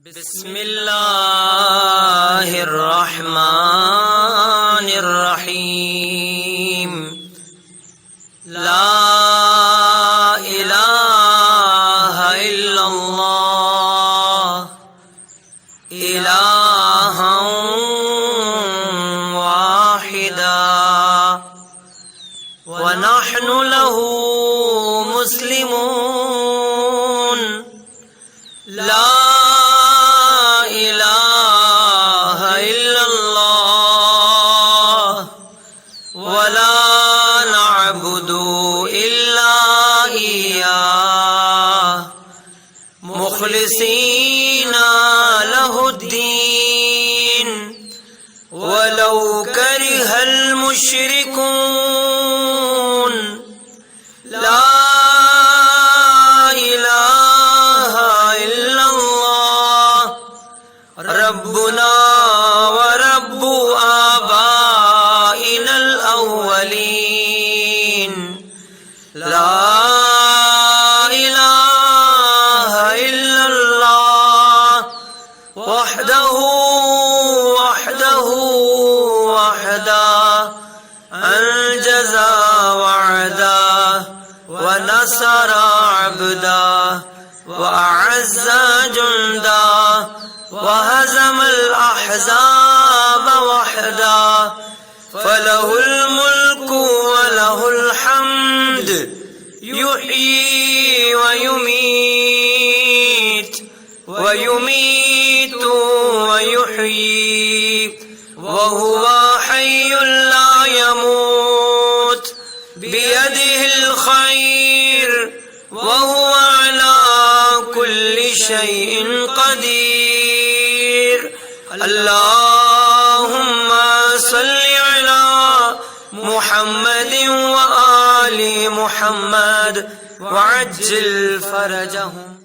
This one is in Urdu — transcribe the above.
بسم اللہ الرحمن الرحیم لا الہ الا اللہ الہا واحدا ونحن له مسلمون لا ولا نعبد إلا إياه مخلصين له الدين ولو كره المشركون لا إله إلا الله ربنا ورب آبائنا الأولين لا إله إلا الله وحده أنجز وعده ونصر عبده وأعز جنده وهزم الأحزاب وحده فله الملك وله الحمد يحيي ويميت ويحيي وهو حي لا يموت بيده الخير وهو على كل شيء قدير اللهم صل على محمد وآل محمد وعجل فرجهم